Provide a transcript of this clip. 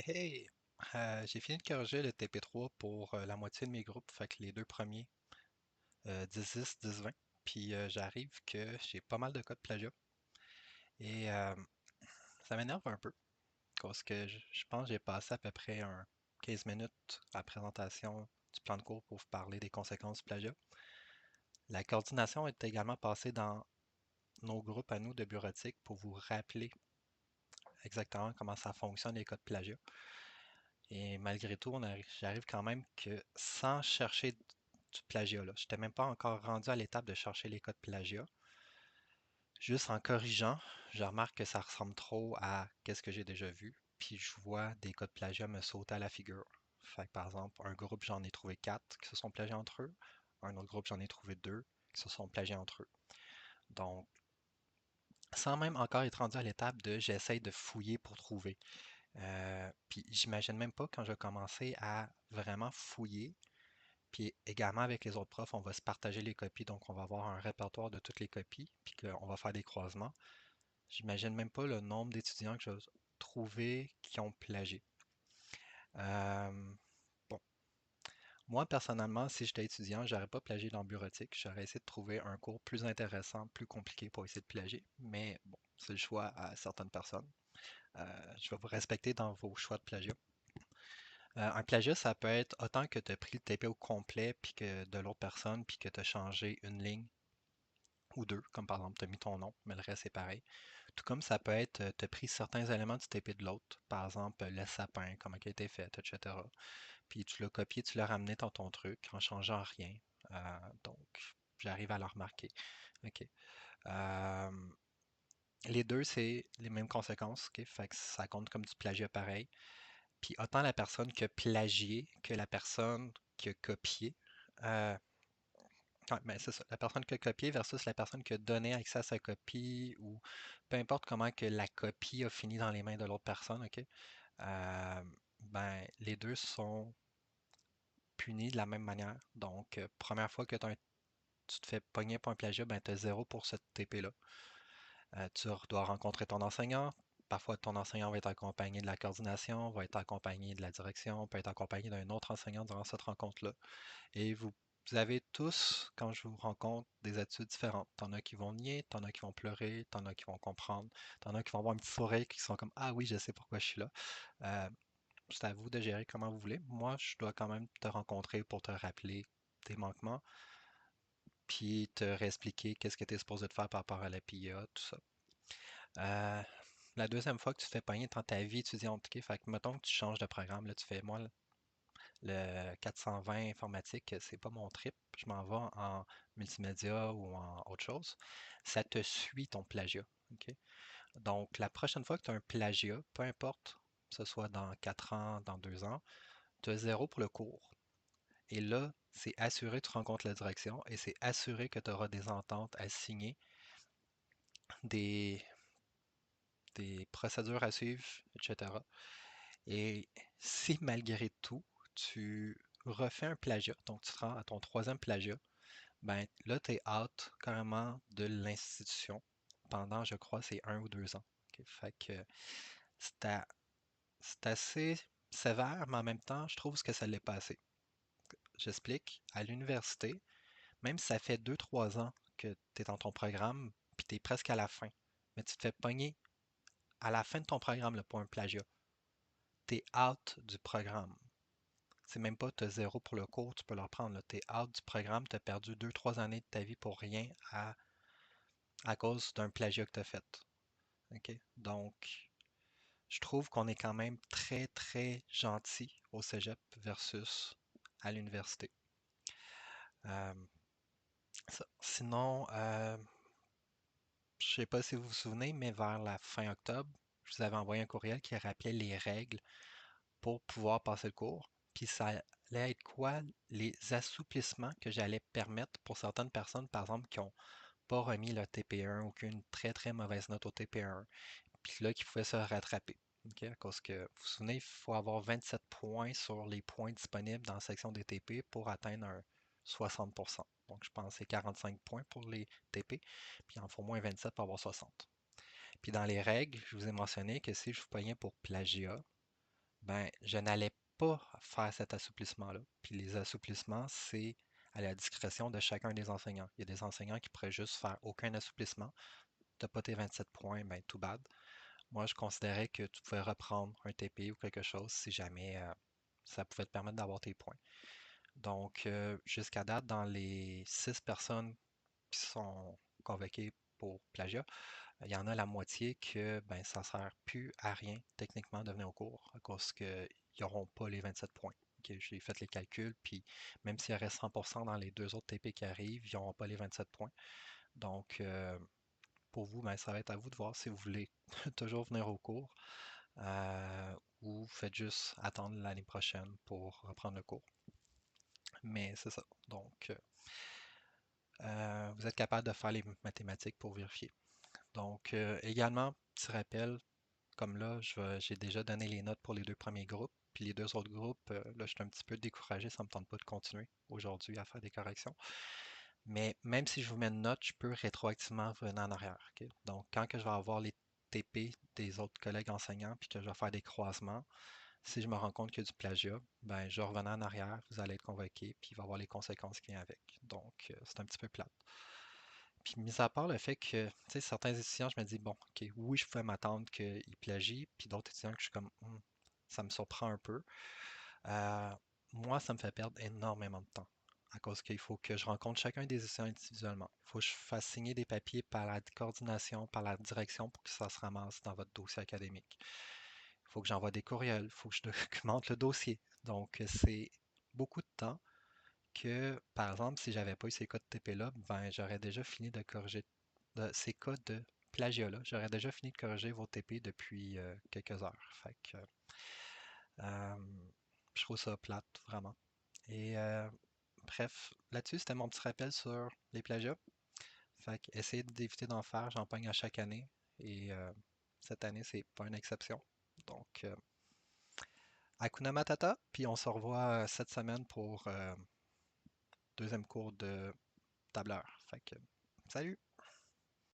Hey! J'ai fini de corriger le TP3 pour la moitié de mes groupes, fait que les deux premiers, 10-10, 10-20. Puis j'arrive que j'ai pas mal de cas de plagiat. Et ça m'énerve un peu, parce que je pense que j'ai passé à peu près 15 minutes à la présentation du plan de cours pour vous parler des conséquences du plagiat. La coordination est également passée dans nos groupes à nous de bureautique pour vous rappeler exactement comment ça fonctionne les cas de plagiat. Et malgré tout, j'arrive quand même que sans chercher du plagiat, là, je n'étais même pas encore rendu à l'étape de chercher les cas de plagiat. Juste en corrigeant, je remarque que ça ressemble trop à qu'est-ce que j'ai déjà vu, puis je vois des cas de plagiat me sauter à la figure. Fait que, par exemple, un groupe, j'en ai trouvé quatre qui se sont plagiés entre eux. Un autre groupe, j'en ai trouvé deux qui se sont plagiés entre eux. Donc, sans même encore être rendu à l'étape de j'essaye de fouiller pour trouver. Puis j'imagine même pas quand je vais commencer à vraiment fouiller. Puis également avec les autres profs, on va se partager les copies, donc on va avoir un répertoire de toutes les copies, puis qu'on va faire des croisements. J'imagine même pas le nombre d'étudiants que je vais trouver qui ont plagié. Euh, bon, moi personnellement, si j'étais étudiant, j'aurais pas plagié dans bureautique. J'aurais essayé de trouver un cours plus intéressant, plus compliqué pour essayer de plagier. Mais bon, c'est le choix à certaines personnes. Je vais vous respecter dans vos choix de plagiat. Un plagiat, ça peut être autant que tu as pris le TP au complet, puis que de l'autre personne, puis que tu as changé une ligne ou deux, comme par exemple, tu as mis ton nom, mais le reste est pareil. Tout comme ça peut être, tu as pris certains éléments du TP de l'autre, par exemple, le sapin, comment il a été fait, etc. Puis tu l'as copié, tu l'as ramené dans ton truc en changeant rien. Donc, j'arrive à le remarquer. OK. Euh, les deux, c'est les mêmes conséquences, OK? Fait que ça compte comme du plagiat pareil. Puis autant la personne qui a plagié que la personne qui a copié. Euh, ouais, ben c'est ça. La personne qui a copié versus la personne qui a donné accès à sa copie ou peu importe comment que la copie a fini dans les mains de l'autre personne, OK? Euh, ben, les deux sont punis de la même manière. Donc, première fois que tu te fais pogner pour un plagiat, ben, tu as zéro pour cette TP-là. Tu dois rencontrer ton enseignant. Parfois, ton enseignant va être accompagné de la coordination, va être accompagné de la direction, peut être accompagné d'un autre enseignant durant cette rencontre-là. Et vous avez tous, quand je vous rencontre, des attitudes différentes. T'en as qui vont nier, t'en as qui vont pleurer, t'en as qui vont comprendre, t'en as qui vont avoir une forêt qui sont comme ah oui, je sais pourquoi je suis là. Euh, c'est à vous de gérer comment vous voulez. Moi, je dois quand même te rencontrer pour te rappeler tes manquements, puis te réexpliquer qu'est-ce que tu es supposé de faire par rapport à la PIA, tout ça. Euh, la deuxième fois que tu te fais pogner dans ta vie étudiante, ok, fait que mettons que tu changes de programme, là, tu fais moi le 420 informatique, c'est pas mon trip, je m'en vais en multimédia ou en autre chose. Ça te suit ton plagiat. Ok. Donc la prochaine fois que tu as un plagiat, peu importe, que ce soit dans 4 ans, dans 2 ans, tu as zéro pour le cours. Et là, c'est assuré que tu rencontres la direction et c'est assuré que tu auras des ententes à signer, des, des procédures à suivre, etc. Et si malgré tout, tu refais un plagiat, donc tu te rends à ton troisième plagiat, ben là, tu es out carrément de l'institution pendant, je crois, c'est 1 ou 2 ans. Ok. Fait que c'est c'est assez sévère, mais en même temps, je trouve que ça l'est pas assez. J'explique, à l'université, même si ça fait 2, 3 ans que tu es dans ton programme, puis tu es presque à la fin, mais tu te fais pogner à la fin de ton programme là, pour un plagiat, tu es out du programme. C'est même pas tu as zéro pour le cours, tu peux le reprendre. Tu es out du programme, tu as perdu 2, 3 années de ta vie pour rien à cause d'un plagiat que tu as fait. OK? Donc, je trouve qu'on est quand même très, très gentil au cégep versus à l'université. Euh, Sinon, je sais pas si vous vous souvenez, mais vers la fin octobre, je vous avais envoyé un courriel qui rappelait les règles pour pouvoir passer le cours. Puis ça allait être quoi les assouplissements que j'allais permettre pour certaines personnes, par exemple, qui n'ont pas remis leur TP1 ou qui ont une très très mauvaise note au TP1, puis là, qui pouvaient se rattraper. OK? À cause que, vous vous souvenez, il faut avoir 27 points sur les points disponibles dans la section des TP pour atteindre un 60%. Donc, je pense que c'est 45 points pour les TP, puis il en faut moins 27 pour avoir 60. Puis dans les règles, je vous ai mentionné que si je vous pognais pour plagiat, ben, je n'allais pas faire cet assouplissement-là. Puis les assouplissements, c'est à la discrétion de chacun des enseignants. Il y a des enseignants qui pourraient juste faire aucun assouplissement. T'as pas tes 27 points, ben tout bad. Moi, je considérais que tu pouvais reprendre un TP ou quelque chose si jamais ça pouvait te permettre d'avoir tes points. Donc, jusqu'à date, dans les 6 personnes qui sont convoquées pour plagiat, il y en a la moitié que ben, ça ne sert plus à rien techniquement de venir au cours à cause qu'ils n'auront pas les 27 points. Ok, j'ai fait les calculs, puis même s'il reste 100% dans les deux autres TP qui arrivent, ils n'auront pas les 27 points. Donc, pour vous, ben, ça va être à vous de voir si vous voulez toujours venir au cours ou faites juste attendre l'année prochaine pour reprendre le cours. Mais c'est ça. Donc, vous êtes capable de faire les mathématiques pour vérifier. Donc, également, petit rappel, comme là, j'ai déjà donné les notes pour les deux premiers groupes. Puis les deux autres groupes, là, je suis un petit peu découragé, ça ne me tente pas de continuer aujourd'hui à faire des corrections. Mais même si je vous mets une note, je peux rétroactivement revenir en arrière. Ok? Donc, quand que je vais avoir les TP des autres collègues enseignants, puis que je vais faire des croisements, si je me rends compte qu'il y a du plagiat, ben, je revenais en arrière, vous allez être convoqué, puis il va y avoir les conséquences qui viennent avec. Donc, c'est un petit peu plate. Puis, mis à part le fait que, tu sais, certains étudiants, je me dis, bon, ok, oui, je pouvais m'attendre qu'ils plagient, puis d'autres étudiants que je suis comme, ça me surprend un peu. Euh, Moi, ça me fait perdre énormément de temps à cause qu'il faut que je rencontre chacun des étudiants individuellement. Il faut que je fasse signer des papiers par la coordination, par la direction pour que ça se ramasse dans votre dossier académique. Il faut que j'envoie des courriels, il faut que je documente le dossier. Donc, c'est beaucoup de temps que, par exemple, si j'avais pas eu ces cas de TP-là, ben, j'aurais déjà fini de corriger ces cas de plagiat-là. J'aurais déjà fini de corriger vos TP depuis quelques heures. Fait que, euh, je trouve ça plate, vraiment. Et bref, là-dessus, c'était mon petit rappel sur les plagiats. Fait que essayez d'éviter d'en faire, j'en pogne à chaque année. Et cette année, c'est pas une exception. Donc, Hakuna Matata, puis on se revoit cette semaine pour deuxième cours de tableur. Fait que, salut!